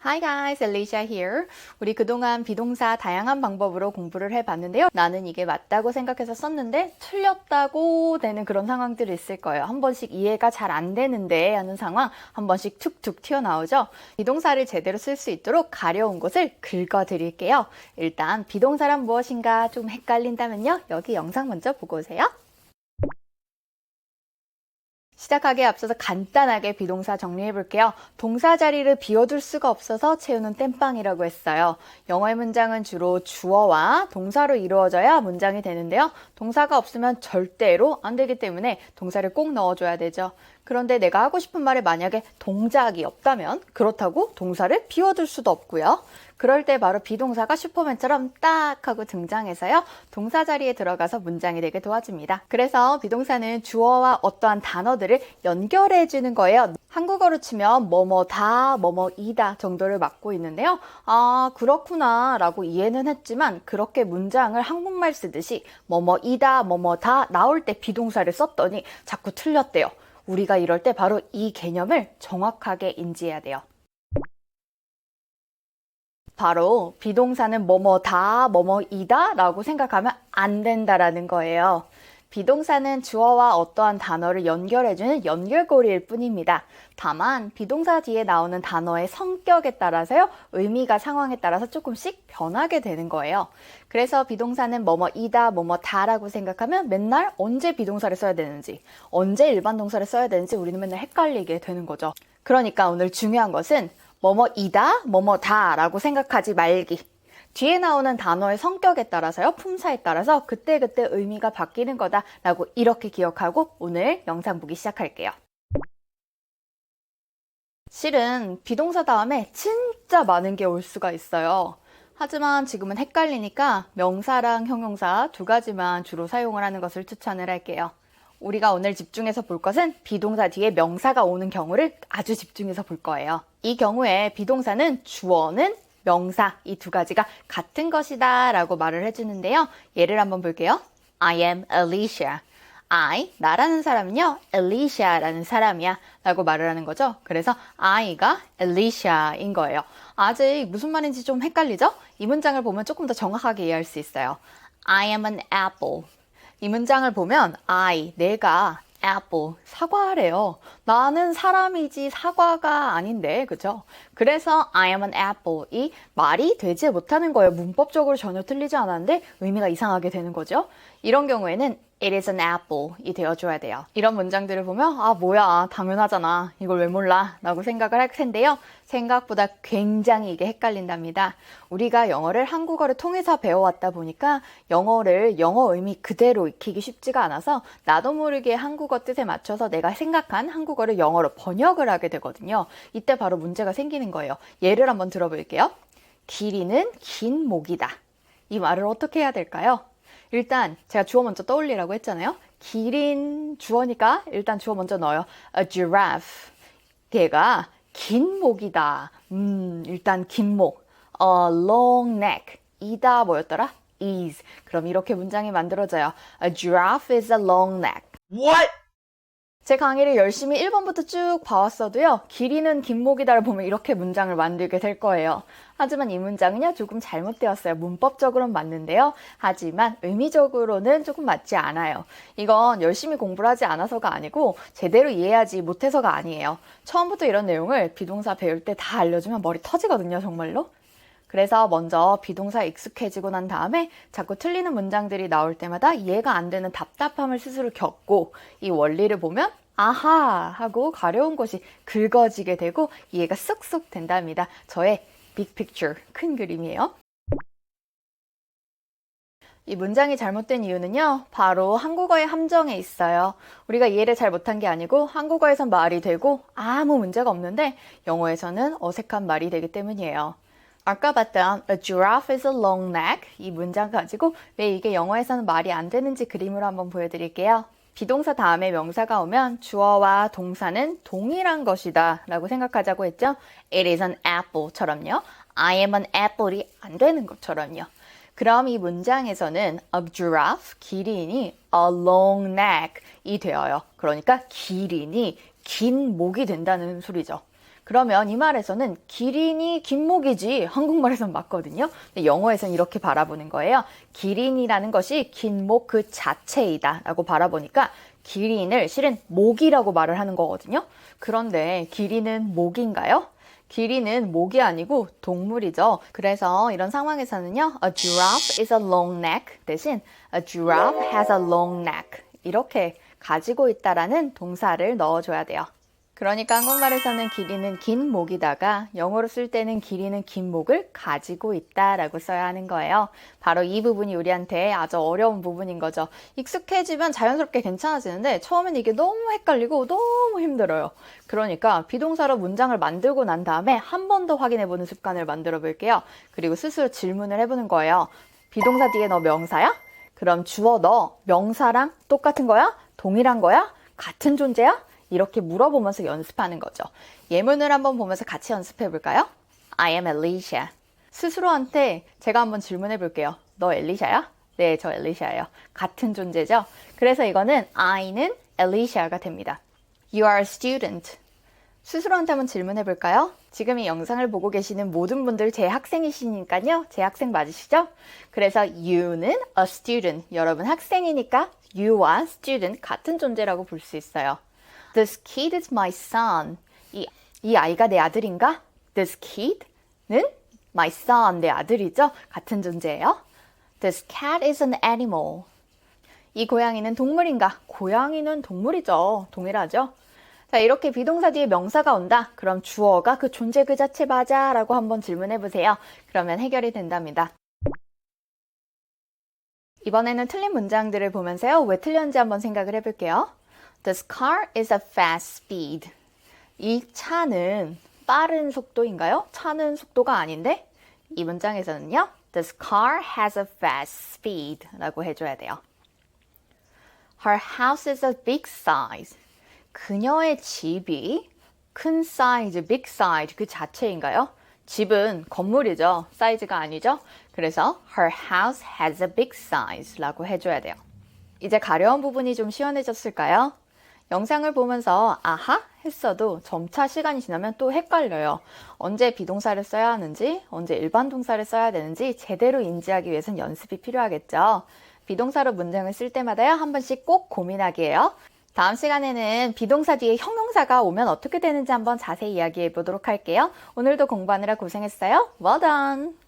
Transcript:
Hi guys, Alicia here. 우리 그동안 비동사 다양한 방법으로 공부를 해봤는데요. 나는 이게 맞다고 생각해서 썼는데 틀렸다고 되는 그런 상황들이 있을 거예요. 한 번씩 이해가 잘 안 되는데 하는 상황 한 번씩 툭툭 튀어나오죠. 비동사를 제대로 쓸 수 있도록 가려운 곳을 긁어드릴게요. 일단 비동사란 무엇인가 좀 헷갈린다면요. 여기 영상 먼저 보고 오세요. 시작하기에 앞서서 간단하게 비동사 정리해 볼게요. 동사 자리를 비워둘 수가 없어서 채우는 땜빵이라고 했어요. 영어의 문장은 주로 주어와 동사로 이루어져야 문장이 되는데요. 동사가 없으면 절대로 안 되기 때문에 동사를 꼭 넣어줘야 되죠. 그런데 내가 하고 싶은 말에 만약에 동작이 없다면 그렇다고 동사를 비워둘 수도 없고요. 그럴 때 바로 비동사가 슈퍼맨처럼 딱 하고 등장해서요. 동사 자리에 들어가서 문장이 되게 도와줍니다. 그래서 비동사는 주어와 어떠한 단어들을 연결해 주는 거예요. 한국어로 치면 뭐뭐다, 뭐뭐이다 정도를 맡고 있는데요. 아, 그렇구나 라고 이해는 했지만 그렇게 문장을 한국말 쓰듯이 뭐뭐이다, 뭐뭐다 나올 때 비동사를 썼더니 자꾸 틀렸대요. 우리가 이럴 때 바로 이 개념을 정확하게 인지해야 돼요. 바로 비동사는 뭐뭐다, 뭐뭐이다 라고 생각하면 안 된다라는 거예요. 비동사는 주어와 어떠한 단어를 연결해주는 연결고리일 뿐입니다. 다만 비동사 뒤에 나오는 단어의 성격에 따라서요. 의미가 상황에 따라서 조금씩 변하게 되는 거예요. 그래서 비동사는 뭐뭐이다, 뭐뭐다라고 생각하면 맨날 언제 비동사를 써야 되는지, 언제 일반 동사를 써야 되는지 우리는 맨날 헷갈리게 되는 거죠. 그러니까 오늘 중요한 것은 뭐뭐이다, 뭐뭐다 라고 생각하지 말기. 뒤에 나오는 단어의 성격에 따라서요, 품사에 따라서 그때그때 의미가 바뀌는 거다라고 이렇게 기억하고 오늘 영상 보기 시작할게요. 실은 비동사 다음에 진짜 많은 게 올 수가 있어요. 하지만 지금은 헷갈리니까 명사랑 형용사 두 가지만 주로 사용을 하는 것을 추천을 할게요. 우리가 오늘 집중해서 볼 것은 비동사 뒤에 명사가 오는 경우를 아주 집중해서 볼 거예요. 이 경우에 비동사는 주어는 명사 이 두 가지가 같은 것이다 라고 말을 해주는데요. 예를 한번 볼게요. I am Alicia. 나라는 사람은요. Alicia라는 사람이야 라고 말을 하는 거죠. 그래서 I가 Alicia인 거예요. 아직 무슨 말인지 좀 헷갈리죠? 이 문장을 보면 조금 더 정확하게 이해할 수 있어요. I am an apple. 이 문장을 보면 내가 apple, 사과래요. 나는 사람이지 사과가 아닌데, 그죠? 그래서 I am an apple, 이 말이 되지 못하는 거예요. 문법적으로 전혀 틀리지 않았는데 의미가 이상하게 되는 거죠. 이런 경우에는 It is an apple 이 되어줘야 돼요. 이런 문장들을 보면 뭐야 당연하잖아 이걸 왜 몰라 라고 생각을 할 텐데요. 생각보다 굉장히 이게 헷갈린답니다. 우리가 영어를 한국어를 통해서 배워왔다 보니까 영어를 영어 의미 그대로 익히기 쉽지가 않아서 나도 모르게 한국어 뜻에 맞춰서 내가 생각한 한국어를 영어로 번역을 하게 되거든요. 이때 바로 문제가 생기는 거예요. 예를 한번 들어볼게요. 길이는 긴 목이다. 이 말을 어떻게 해야 될까요? 일단 제가 주어 먼저 떠올리라고 했잖아요. 길인 주어니까 일단 주어 먼저 넣어요. A giraffe. 걔가 긴 목이다. 일단 긴 목. A long neck. 이다 뭐였더라? is. 그럼 이렇게 문장이 만들어져요. A giraffe is a long neck. What? 제 강의를 열심히 1번부터 쭉 봐왔어도요. 길이는 긴목이다를 보면 이렇게 문장을 만들게 될 거예요. 하지만 이 문장은요. 조금 잘못되었어요. 문법적으로는 맞는데요. 하지만 의미적으로는 조금 맞지 않아요. 이건 열심히 공부를 하지 않아서가 아니고 제대로 이해하지 못해서가 아니에요. 처음부터 이런 내용을 비동사 배울 때 다 알려주면 머리 터지거든요. 정말로. 그래서 먼저 비동사에 익숙해지고 난 다음에 자꾸 틀리는 문장들이 나올 때마다 이해가 안 되는 답답함을 스스로 겪고 이 원리를 보면 아하 하고 가려운 곳이 긁어지게 되고 이해가 쏙쏙 된답니다. 저의 빅 픽처, 큰 그림이에요. 이 문장이 잘못된 이유는요. 바로 한국어의 함정에 있어요. 우리가 이해를 잘 못한 게 아니고 한국어에선 말이 되고 아무 문제가 없는데 영어에서는 어색한 말이 되기 때문이에요. 아까 봤던 A giraffe is a long neck 이 문장 가지고 왜 이게 영어에서는 말이 안 되는지 그림으로 한번 보여드릴게요. 비동사 다음에 명사가 오면 주어와 동사는 동일한 것이다 라고 생각하자고 했죠. It is an apple 처럼요. I am an apple이 안 되는 것처럼요. 그럼 이 문장에서는 a giraffe, 기린이 a long neck 이 되어요. 그러니까 기린이 긴 목이 된다는 소리죠. 그러면 이 말에서는 기린이 긴목이지 한국말에선 맞거든요. 근데 영어에서는 이렇게 바라보는 거예요. 기린이라는 것이 긴목 그 자체이다 라고 바라보니까 기린을 실은 목이라고 말을 하는 거거든요. 그런데 기린은 목인가요? 기린은 목이 아니고 동물이죠. 그래서 이런 상황에서는요. A giraffe is a long neck 대신 A giraffe has a long neck 이렇게 가지고 있다라는 동사를 넣어줘야 돼요. 그러니까 한국말에서는 기린은 긴 목이다가 영어로 쓸 때는 기린은 긴 목을 가지고 있다라고 써야 하는 거예요. 바로 이 부분이 우리한테 아주 어려운 부분인 거죠. 익숙해지면 자연스럽게 괜찮아지는데 처음엔 이게 너무 헷갈리고 너무 힘들어요. 그러니까 비동사로 문장을 만들고 난 다음에 한 번 더 확인해보는 습관을 만들어 볼게요. 그리고 스스로 질문을 해보는 거예요. 비동사 뒤에 너 명사야? 그럼 주어 너 명사랑 똑같은 거야? 동일한 거야? 같은 존재야? 이렇게 물어보면서 연습하는 거죠. 예문을 한번 보면서 같이 연습해 볼까요? I am Alicia. 스스로한테 제가 한번 질문해 볼게요. 너 엘리샤야? 네, 저 엘리샤예요. 같은 존재죠? 그래서 이거는 I는 Alicia가 됩니다. You are a student. 스스로한테 한번 질문해 볼까요? 지금 이 영상을 보고 계시는 모든 분들 제 학생이시니까요. 제 학생 맞으시죠? 그래서 you는 a student. 여러분 학생이니까 you와 student 같은 존재라고 볼 수 있어요. This kid is my son. 이 아이가 내 아들인가? This kid는 my son, 내 아들이죠? 같은 존재예요. This cat is an animal. 이 고양이는 동물인가? 고양이는 동물이죠. 동일하죠? 자, 이렇게 비동사 뒤에 명사가 온다. 그럼 주어가 그 존재 그 자체 맞아? 라고 한번 질문해 보세요. 그러면 해결이 된답니다. 이번에는 틀린 문장들을 보면서요. 왜 틀렸는지 한번 생각을 해볼게요. This car is a fast speed. 이 차는 빠른 속도인가요? 차는 속도가 아닌데 이 문장에서는요. This car has a fast speed 라고 해줘야 돼요. Her house is a big size. 그녀의 집이 큰 사이즈, big size 그 자체인가요? 집은 건물이죠. 사이즈가 아니죠. 그래서 her house has a big size 라고 해줘야 돼요. 이제 가려운 부분이 좀 시원해졌을까요? 영상을 보면서 아하 했어도 점차 시간이 지나면 또 헷갈려요. 언제 비동사를 써야 하는지, 언제 일반 동사를 써야 되는지 제대로 인지하기 위해선 연습이 필요하겠죠. 비동사로 문장을 쓸 때마다요. 한 번씩 꼭 고민하기예요. 다음 시간에는 비동사 뒤에 형용사가 오면 어떻게 되는지 한번 자세히 이야기해 보도록 할게요. 오늘도 공부하느라 고생했어요. Well done!